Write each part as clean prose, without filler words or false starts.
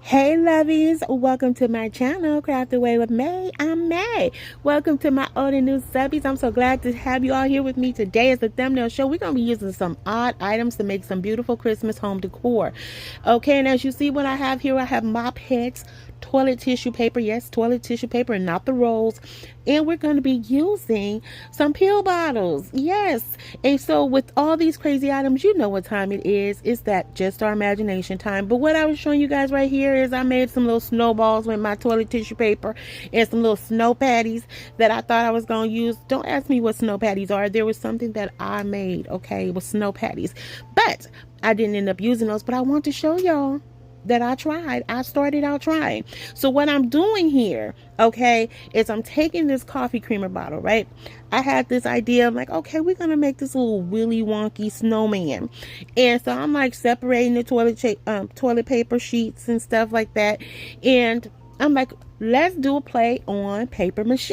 Hey lovies, welcome to my channel, Craft Away with May. I'm May. Welcome to my old and new subbies. I'm so glad to have you all here with me today. As a thumbnail show, we're going to be using some odd items to make some beautiful Christmas home decor. Okay, and as you see what I have here, I have mop heads, toilet tissue paper, yes, toilet tissue paper and not the rolls, and we're going to be using some pill bottles, yes. And so with all these crazy items, you know what time it is. It's that just our imagination time. But what I was showing you guys right here is I made some little snowballs with my toilet tissue paper and some little snow patties that I thought I was going to use. Don't ask me what snow patties are. There was something that I made, okay, with snow patties, but I didn't end up using those. But I want to show y'all that I started out trying. So what I'm doing here, okay, is I'm taking this coffee creamer bottle, right? I had this idea. I'm like, okay, we're going to make this little Willy Wonky snowman. And so I'm like separating the toilet paper sheets and stuff like that. And I'm like, let's do a play on paper mache.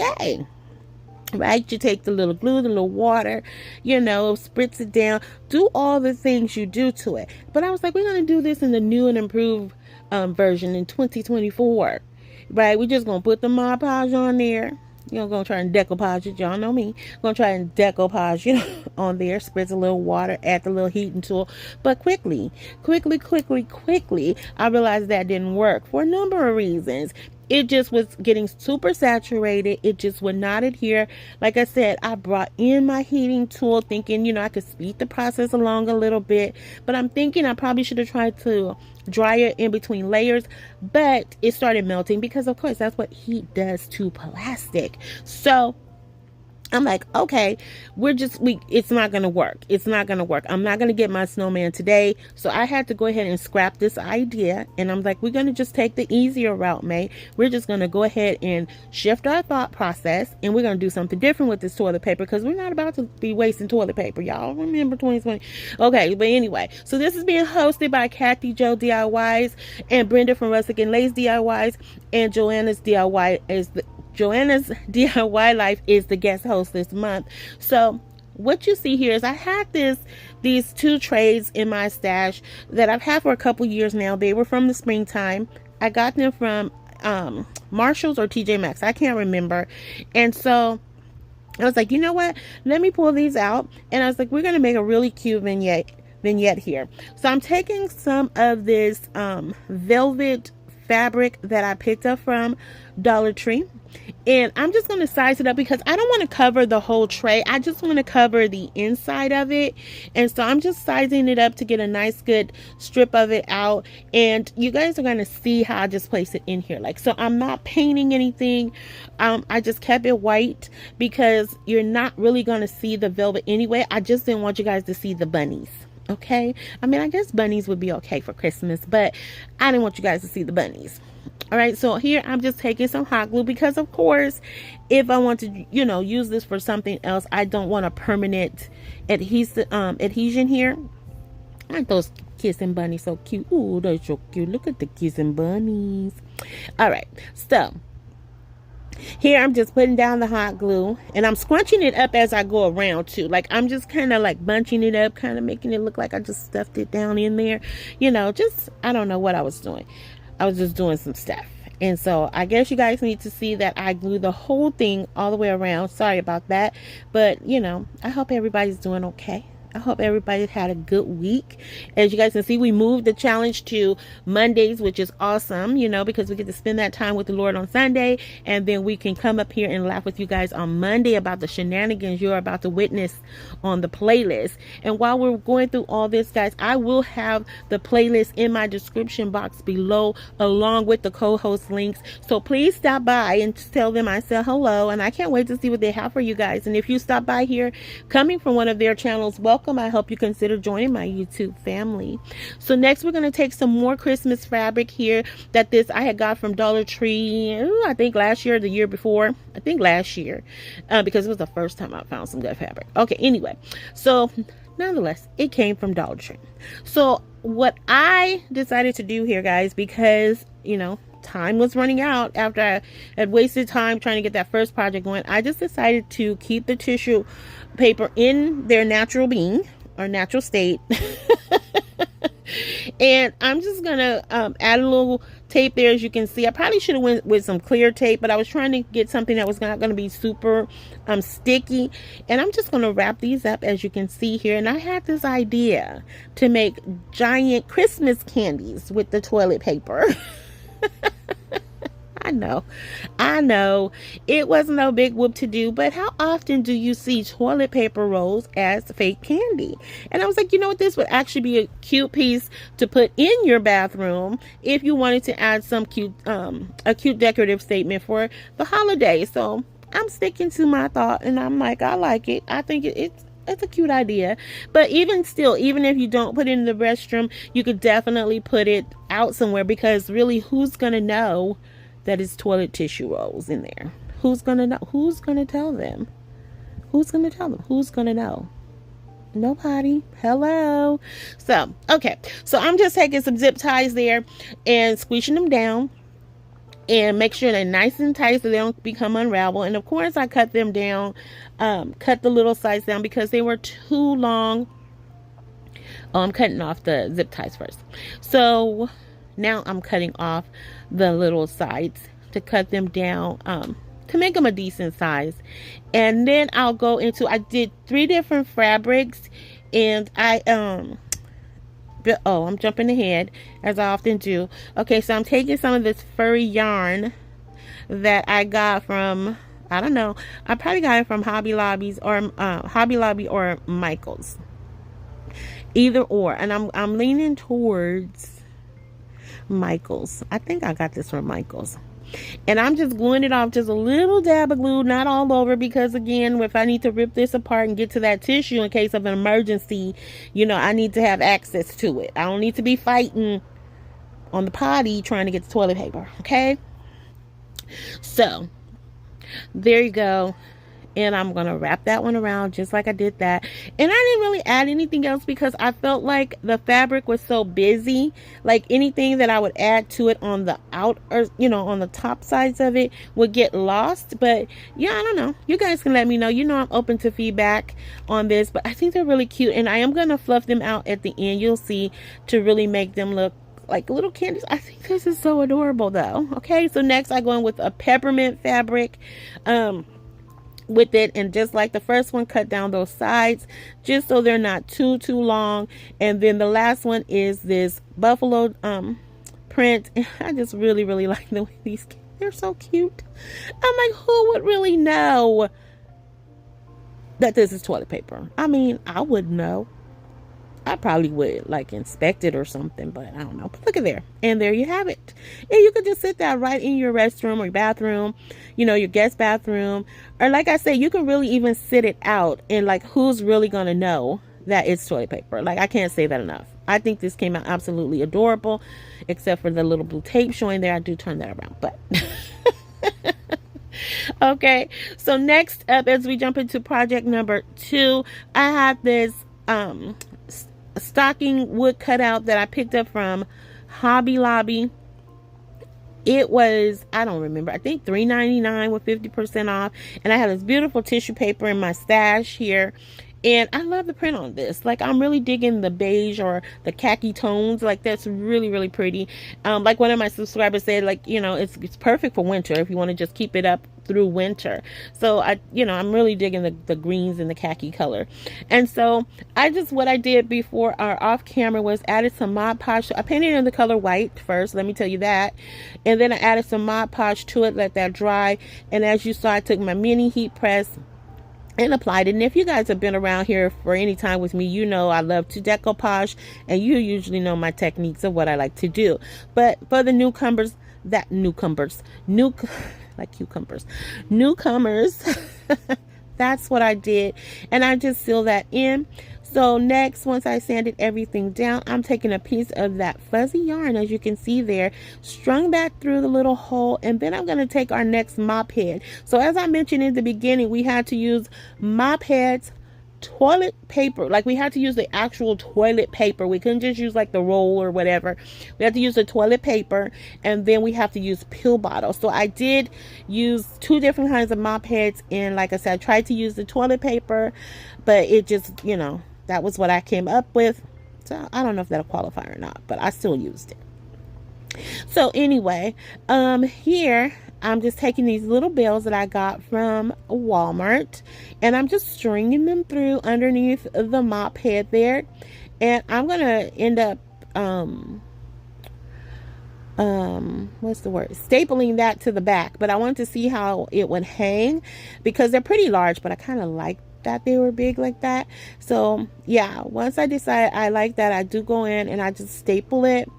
Right, you take the little glue, the little water, you know, spritz it down, do all the things you do to it. But I was like, we're going to do this in the new and improved version in 2024, right? We're just going to put the Mod Podge on there. You're going to try and decoupage it. Y'all know me. Going to try and decoupage, you know, on there. Spritz a little water, add the little heating tool. But quickly, I realized that didn't work for a number of reasons. It just was getting super saturated. It just would not adhere. Like I said, I brought in my heating tool thinking, you know, I could speed the process along a little bit. But I'm thinking I probably should have tried to dry it in between layers. But it started melting because, of course, that's what heat does to plastic. So I'm like, okay, it's not going to work. It's not going to work. I'm not going to get my snowman today. So I had to go ahead and scrap this idea. And I'm like, we're going to just take the easier route, May. We're just going to go ahead and shift our thought process. And we're going to do something different with this toilet paper because we're not about to be wasting toilet paper. Y'all remember 2020. Okay, but anyway, so this is being hosted by Kathy Joe DIYs and Brenda from Rustic and Lace DIYs, and Joanna's DIY Life is the guest host this month. So what you see here is I had these two trays in my stash that I've had for a couple years now. They were from the springtime. I got them from Marshall's or TJ Maxx. I can't remember. And so I was like, you know what? Let me pull these out. And I was like, we're going to make a really cute vignette here. So I'm taking some of this velvet fabric that I picked up from Dollar Tree, and I'm just going to size it up because I don't want to cover the whole tray. I just want to cover the inside of it. And so I'm just sizing it up to get a nice good strip of it out, and you guys are going to see how I just place it in here. Like, so I'm not painting anything. I just kept it white because you're not really going to see the velvet anyway. I just didn't want you guys to see the bunnies. Okay, I mean, I guess bunnies would be okay for Christmas, but I didn't want you guys to see the bunnies. All right, so here I'm just taking some hot glue because, of course, if I want to, you know, use this for something else, I don't want a permanent adhesion here. Aren't those kissing bunnies so cute? Ooh, they're so cute. Look at the kissing bunnies. All right, so here I'm just putting down the hot glue, and I'm scrunching it up as I go around too. Like, I'm just kind of like bunching it up, kind of making it look like I just stuffed it down in there, you know. Just, I don't know what I was doing. I was just doing some stuff. And so I guess you guys need to see that I glue the whole thing all the way around. Sorry about that, but you know, I hope everybody's doing okay. I hope everybody had a good week. As you guys can see, we moved the challenge to Mondays, which is awesome, you know, because we get to spend that time with the Lord on Sunday, and then we can come up here and laugh with you guys on Monday about the shenanigans you're about to witness on the playlist. And while we're going through all this, guys, I will have the playlist in my description box below, along with the co-host links. So please stop by and tell them I said hello, and I can't wait to see what they have for you guys. And if you stop by here coming from one of their channels, welcome. I hope you consider joining my YouTube family. So next we're going to take some more Christmas fabric here that I had got from Dollar Tree, I think last year or the year before. I think last year, because it was the first time I found some good fabric. Okay, anyway, so nonetheless, it came from Dollar Tree. So what I decided to do here, guys, because, you know, time was running out after I had wasted time trying to get that first project going, I just decided to keep the tissue paper in their natural being or natural state And I'm just gonna add a little tape there. As you can see, I probably should have went with some clear tape, but I was trying to get something that was not going to be super sticky. And I'm just going to wrap these up, as you can see here. And I had this idea to make giant Christmas candies with the toilet paper. I know, it wasn't no big whoop to do, but how often do you see toilet paper rolls as fake candy? And I was like, you know what, this would actually be a cute piece to put in your bathroom if you wanted to add some cute, a cute decorative statement for the holidays. So I'm sticking to my thought, and I'm like, I like it. I think it's a cute idea. But even still, even if you don't put it in the restroom, you could definitely put it out somewhere, because really, who's gonna know that it's toilet tissue rolls in there? Who's gonna know? Who's gonna tell them? Who's gonna tell them? Who's gonna know? Nobody. Hello. So, okay. So I'm just taking some zip ties there and squishing them down, and make sure they're nice and tight so they don't become unravel. And of course, I cut them down, cut the little sides down because they were too long. Oh, I'm cutting off the zip ties first. So now I'm cutting off the little sides to cut them down, to make them a decent size. And then I'll go into, I did 3 different fabrics, and I'm jumping ahead, as I often do. Okay, so I'm taking some of this furry yarn that I got from, I don't know, I probably got it from Hobby Lobby or Michael's, either or. And I'm leaning towards Michael's. I think I got this from Michael's. And I'm just gluing it off, just a little dab of glue, not all over, because again, if I need to rip this apart and get to that tissue in case of an emergency, you know, I need to have access to it. I don't need to be fighting on the potty trying to get the toilet paper. Okay, so there you go. And I'm going to wrap that one around just like I did that. And I didn't really add anything else because I felt like the fabric was so busy. Like anything that I would add to it on the out, or, you know, on the top sides of it would get lost. But yeah, I don't know. You guys can let me know. You know, I'm open to feedback on this. But I think they're really cute. And I am going to fluff them out at the end, you'll see, to really make them look like little candies. I think this is so adorable though. Okay, so next I go in with a peppermint fabric. With it, and just like the first one, cut down those sides just so they're not too long. And then the last one is this buffalo print. I just really like the way these, they're so cute. I'm like, who would really know that this is toilet paper? I mean, I would know. I probably would like inspect it or something, but I don't know. But look at there. And there you have it. And you could just sit that right in your restroom or your bathroom, you know, your guest bathroom. Or like I said, you can really even sit it out, and like, who's really going to know that it's toilet paper? Like, I can't say that enough. I think this came out absolutely adorable, except for the little blue tape showing there. I do turn that around, but okay. So next up, as we jump into project number 2, I have this stocking wood cutout that I picked up from Hobby Lobby. It was, I don't remember, I think $3.99 with 50% off. And I have this beautiful tissue paper in my stash here. And I love the print on this. Like, I'm really digging the beige or the khaki tones. Like, that's really pretty. Like one of my subscribers said, like, you know, it's perfect for winter if you want to just keep it up through winter. So I'm really digging the greens and the khaki color. And so what I did before our off camera was added some Mod Podge. So I painted it in the color white first, let me tell you that. And then I added some Mod Podge to it, let that dry. And as you saw, I took my mini heat press and applied it. And if you guys have been around here for any time with me, you know I love to decoupage, and you usually know my techniques of what I like to do. But for the newcomers, like cucumbers, newcomers, that's what I did. And I just seal that in. So next, once I sanded everything down, I'm taking a piece of that fuzzy yarn, as you can see there, strung back through the little hole, and then I'm going to take our next mop head. So as I mentioned in the beginning, we had to use mop heads, toilet paper. Like, we had to use the actual toilet paper. We couldn't just use like the roll or whatever. We had to use the toilet paper, and then we have to use pill bottles. So I did use 2 different kinds of mop heads, and like I said, I tried to use the toilet paper, but it just, you know, that was what I came up with. So I don't know if that'll qualify or not, but I still used it. So anyway, here I'm just taking these little bells that I got from Walmart, and I'm just stringing them through underneath the mop head there. And I'm gonna end up what's the word, stapling that to the back. But I wanted to see how it would hang, because they're pretty large, but I kind of like that they were big like that. So yeah, once I decide I like that, I do go in and I just staple it.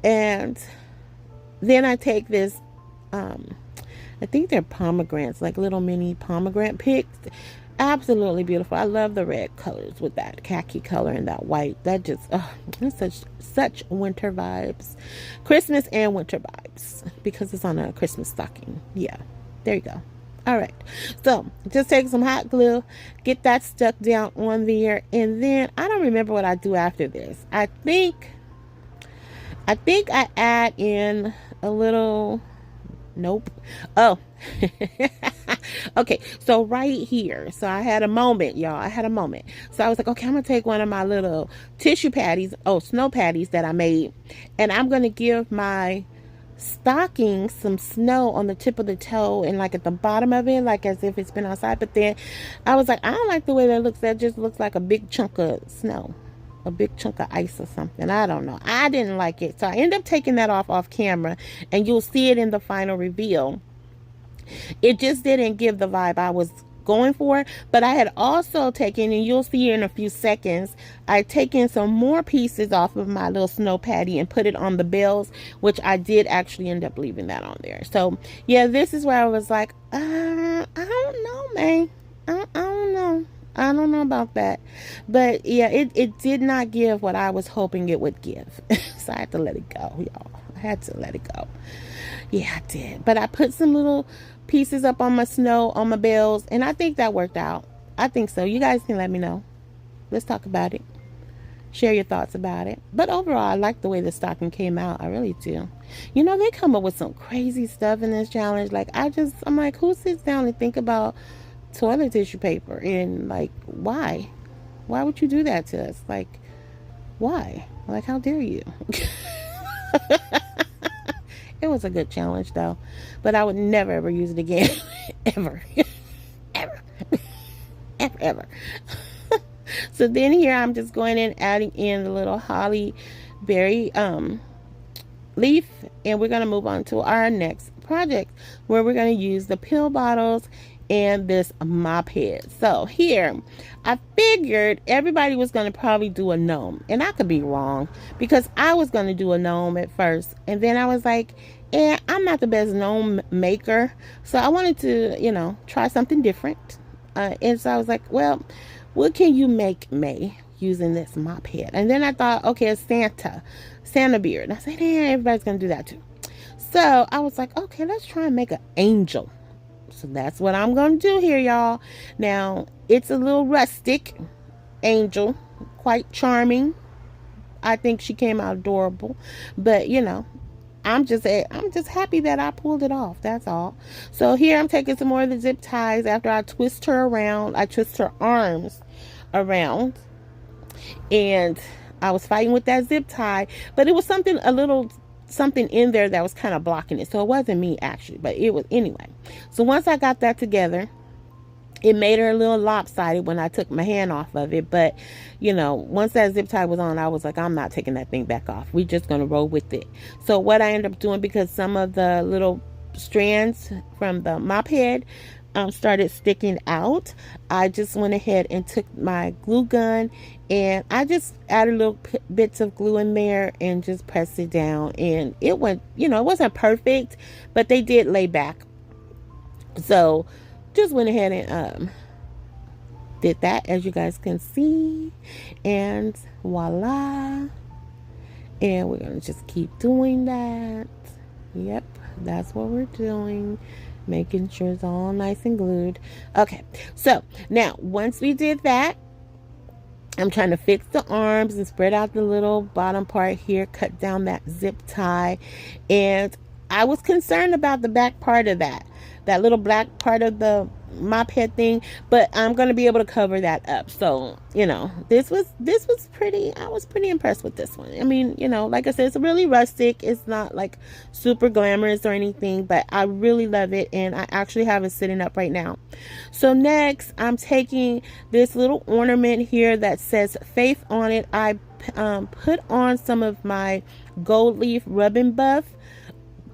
And then I take this, I think they're pomegranates, like little mini pomegranate picks. Absolutely beautiful. I love the red colors with that khaki color and that white. That just, it's such winter vibes. Christmas and winter vibes, because it's on a Christmas stocking. Yeah, there you go. All right, so just take some hot glue, get that stuck down on there, and then I don't remember what I do after this. I think I add in a little, nope. Oh, okay. So right here, so I had a moment, y'all. I had a moment. So I was like, okay, I'm gonna take one of my little tissue patties, snow patties that I made, and I'm gonna give my stocking some snow on the tip of the toe and like at the bottom of it, like as if it's been outside. But then I was like, I don't like the way that looks. That just looks like a big chunk of snow, a big chunk of ice or something. I don't know. I didn't like it. So I ended up taking that off camera, and you'll see it in the final reveal. It just didn't give the vibe I was going for. But I had also taken, and you'll see in a few seconds, I'd taken some more pieces off of my little snow patty and put it on the bells, which I did actually end up leaving that on there. So yeah, this is where I was like, I don't know, man. I don't know. I don't know about that. But yeah, it did not give what I was hoping it would give. So I had to let it go, y'all. I had to let it go. Yeah, I did. But I put some little pieces up on my snow, on my bells, and I think that worked out. I think so. You guys can let me know. Let's talk about it. Share your thoughts about it. But overall, I like the way the stocking came out. I really do. You know, they come up with some crazy stuff in this challenge. Like, I'm like, who sits down and think about toilet tissue paper? And like, why would you do that to us? Like, why? Like, how dare you? It was a good challenge though, but I would never ever use it again. Ever. Ever. Ever. So then here I'm just going in, adding in the little holly berry leaf, and we're going to move on to our next project, where we're going to use the pill bottles and this mop head. So here I figured everybody was going to probably do a gnome, and I could be wrong, because I was going to do a gnome at first, and then I was like, I'm not the best gnome maker, so I wanted to, you know, try something different. And so I was like, well, what can you make, May, using this mop head? And then I thought, okay, it's Santa beard. And I said, everybody's gonna do that too. So I was like, okay, let's try and make an angel. So that's what I'm gonna do here, y'all. Now, it's a little rustic angel, quite charming. I think she came out adorable, but you know, I'm just happy that I pulled it off. That's all. So here I'm taking some more of the zip ties. After I twist her around, I twist her arms around, and I was fighting with that zip tie, but it was something in there that was kind of blocking it. So it wasn't me actually, but it was anyway. So once I got that together, it made her a little lopsided when I took my hand off of it. But, you know, once that zip tie was on, I was like, I'm not taking that thing back off. We're just going to roll with it. So what I ended up doing, because some of the little strands from the mop head started sticking out, I just went ahead and took my glue gun, and I just added little bits of glue in there and just pressed it down. And it went, you know, it wasn't perfect, but they did lay back. So just went ahead and did that, as you guys can see, and voila. And we're gonna just keep doing that. Yep, that's what we're doing, making sure it's all nice and glued. Okay, so now once we did that, I'm trying to fix the arms and spread out the little bottom part here, cut down that zip tie, and I was concerned about the back part of that little black part of the mop head thing, but I'm going to be able to cover that up. So, you know, this was pretty, I was pretty impressed with this one. I mean, you know, like I said, it's really rustic. It's not like super glamorous or anything, but I really love it, and I actually have it sitting up right now. So next, I'm taking this little ornament here that says Faith on it. I put on some of my gold leaf rubbing buff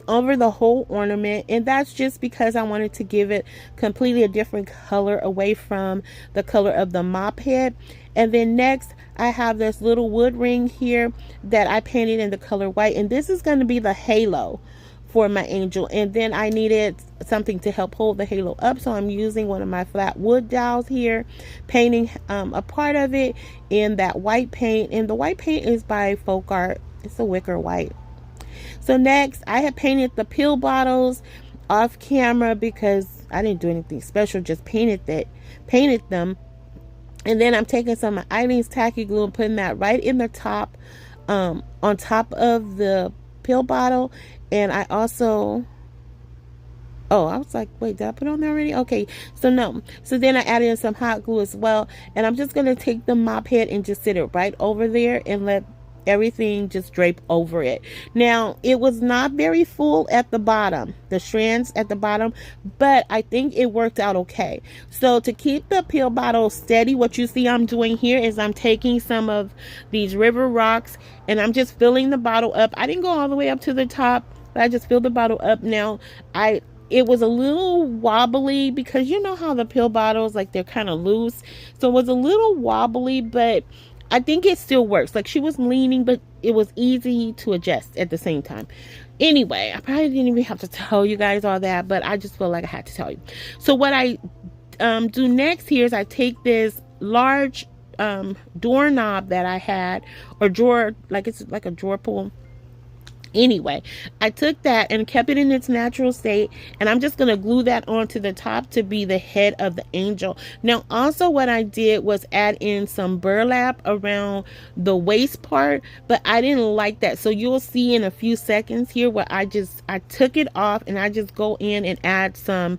over the whole ornament, and that's just because I wanted to give it completely a different color away from the color of the mop head. And then next, I have this little wood ring here that I painted in the color white, and this is going to be the halo for my angel. And then I needed something to help hold the halo up, so I'm using one of my flat wood dowels here, painting a part of it in that white paint, and the white paint is by FolkArt. It's a wicker white. So next, I have painted the pill bottles off camera because I didn't do anything special, just painted them. And then I'm taking some of Eileen's tacky glue and putting that right in the top, on top of the pill bottle. And I also, oh, I was like, wait, did I put it on there already? Okay, so no. So then I added in some hot glue as well. And I'm just going to take the mop head and just sit it right over there and let everything just drape over it. Now, it was not very full at the bottom, the strands at the bottom, but I think it worked out okay. So to keep the pill bottle steady, what you see I'm doing here is I'm taking some of these river rocks and I'm just filling the bottle up. I didn't go all the way up to the top, but I just filled the bottle up. Now, it was a little wobbly because you know how the pill bottles, like, they're kind of loose. So it was a little wobbly, but I think it still works. Like, she was leaning, but it was easy to adjust at the same time. Anyway, I probably didn't even have to tell you guys all that, but I just feel like I had to tell you. So what I do next here is I take this large doorknob that I had, or drawer, like it's like a drawer pull. Anyway, I took that and kept it in its natural state, and I'm just going to glue that onto the top to be the head of the angel. Now, also what I did was add in some burlap around the waist part, but I didn't like that. So you'll see in a few seconds here where I took it off and I just go in and add some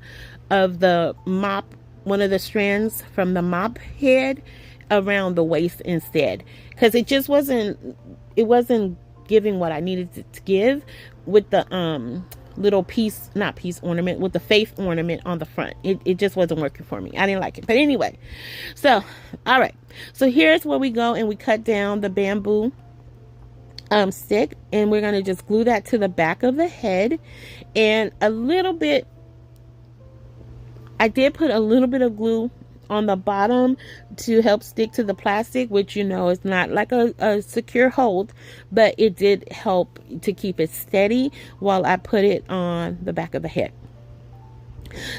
of the mop, one of the strands from the mop head around the waist instead, because it just wasn't giving what I needed it to give with the little ornament, with the faith ornament on the front. It just wasn't working for me. I didn't like it. But anyway, so all right, so here's where we go and we cut down the bamboo stick, and we're going to just glue that to the back of the head. And a little bit, I did put a little bit of glue on the bottom to help stick to the plastic, which, you know, is not like a secure hold, but it did help to keep it steady while I put it on the back of the head.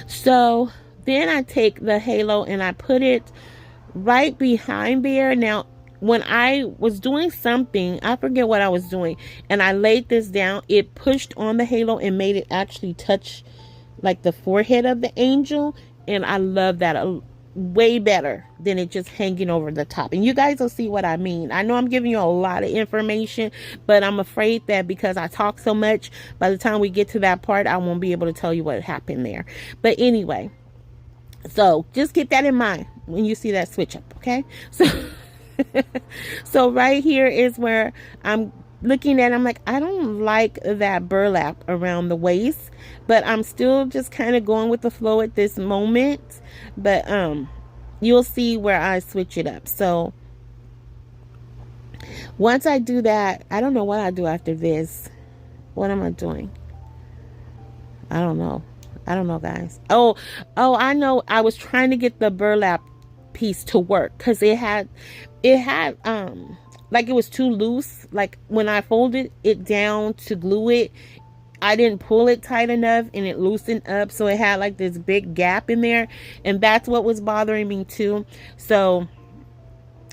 So then I take the halo and I put it right behind there. Now, when I was doing something, I forget what I was doing, and I laid this down, it pushed on the halo and made it actually touch like the forehead of the angel, and I love that way better than it just hanging over the top. And you guys will see what I mean. I know I'm giving you a lot of information, but I'm afraid that because I talk so much, by the time we get to that part, I won't be able to tell you what happened there. But anyway, so just keep that in mind when you see that switch up, okay? So right here is where I'm looking at, I'm like, I don't like that burlap around the waist, but I'm still just kind of going with the flow at this moment. But you'll see where I switch it up. So once I do that, I don't know what I do after this. What am I doing? I don't know, guys. Oh, I know. I was trying to get the burlap piece to work because it had like, it was too loose. Like, when I folded it down to glue it, I didn't pull it tight enough and it loosened up, so it had like this big gap in there, and that's what was bothering me too. So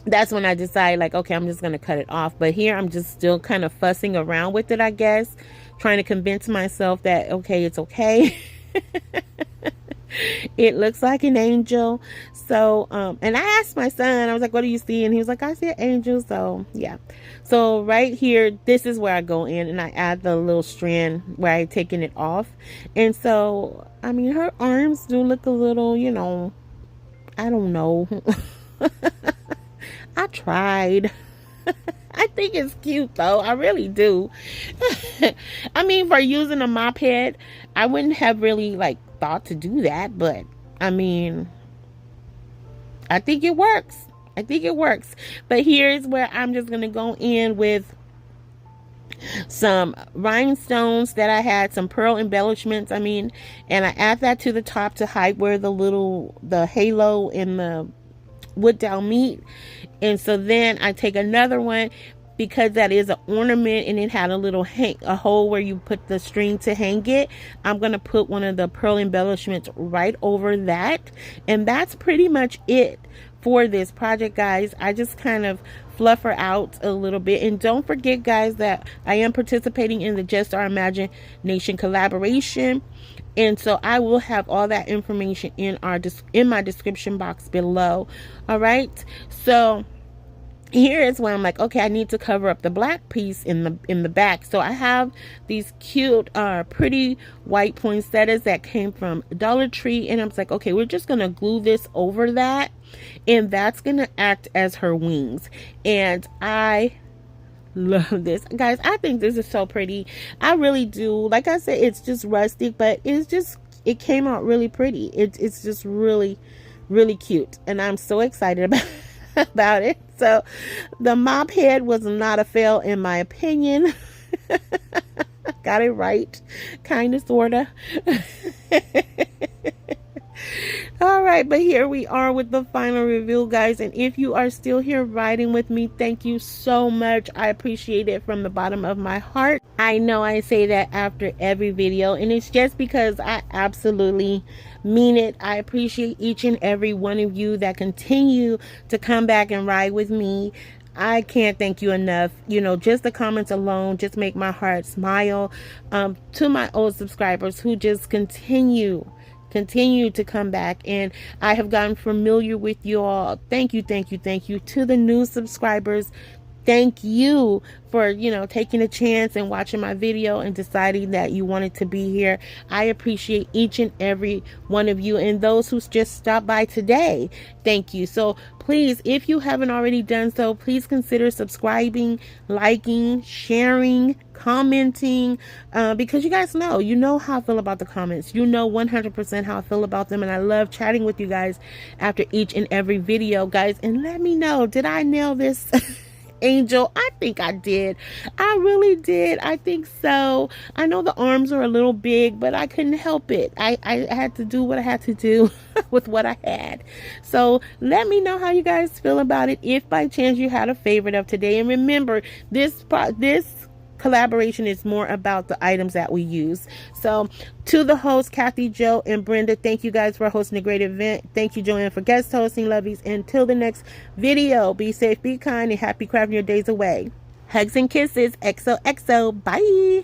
that's when I decided, like, okay, I'm just gonna cut it off. But here I'm just still kind of fussing around with it, I guess, trying to convince myself that okay, it's okay. It looks like an angel. So and I asked my son, I was like, what do you see? And he was like, I see an angel. So yeah, so right here, this is where I go in and I add the little strand where I taken it off. And so I mean, her arms do look a little, you know, I don't know. I tried. I think it's cute though. I really do. I mean, for using a mop head, I wouldn't have really like thought to do that, but I mean, I think it works. I think it works. But here's where I'm just going to go in with some rhinestones that I had, some pearl embellishments, I mean, and I add that to the top to hide where the halo and the wood dowel meet. And so then I take another one, because that is an ornament and it had a hole where you put the string to hang it. I'm going to put one of the pearl embellishments right over that. And that's pretty much it for this project, guys. I just kind of fluff her out a little bit. And don't forget, guys, that I am participating in the Just Our Imagination collaboration. And so I will have all that information in my description box below. All right. So here is where I'm like, okay, I need to cover up the black piece in the back. So I have these cute, pretty white poinsettias that came from Dollar Tree, and I'm like, okay, we're just gonna glue this over that, and that's gonna act as her wings. And I love this, guys. I think this is so pretty. I really do. Like I said, it's just rustic, but it came out really pretty. It's just really, really cute, and I'm so excited about it. So the mop head was not a fail in my opinion. Got it right, kind of, sort of. All right, but here we are with the final review, guys. And if you are still here riding with me, thank you so much. I appreciate it from the bottom of my heart. I know I say that after every video, and it's just because I absolutely mean it. I appreciate each and every one of you that continue to come back and ride with me. I can't thank you enough. You know, just the comments alone just make my heart smile. To my old subscribers who just continue to come back, and I have gotten familiar with you all. Thank you. To the new subscribers, thank you for, you know, taking a chance and watching my video and deciding that you wanted to be here. I appreciate each and every one of you, and those who just stopped by today, thank you. So please, if you haven't already done so, please consider subscribing, liking, sharing, commenting, because you guys know, how I feel about the comments. 100% how I feel about them, and I love chatting with you guys after each and every video, guys. And let me know, did I nail this angel? I think I did. I really did. I think so. I know the arms are a little big, but I couldn't help it. I had to do what I had to do with what I had. So let me know how you guys feel about it, if by chance you had a favorite of today. And remember, this collaboration is more about the items that we use. So to the hosts, Kathy, Joe, and Brenda, thank you guys for hosting a great event. Thank you, Joanne, for guest hosting. Lovies. Until the next video, be safe, be kind, and happy crafting your days away. Hugs and kisses. XOXO. Bye.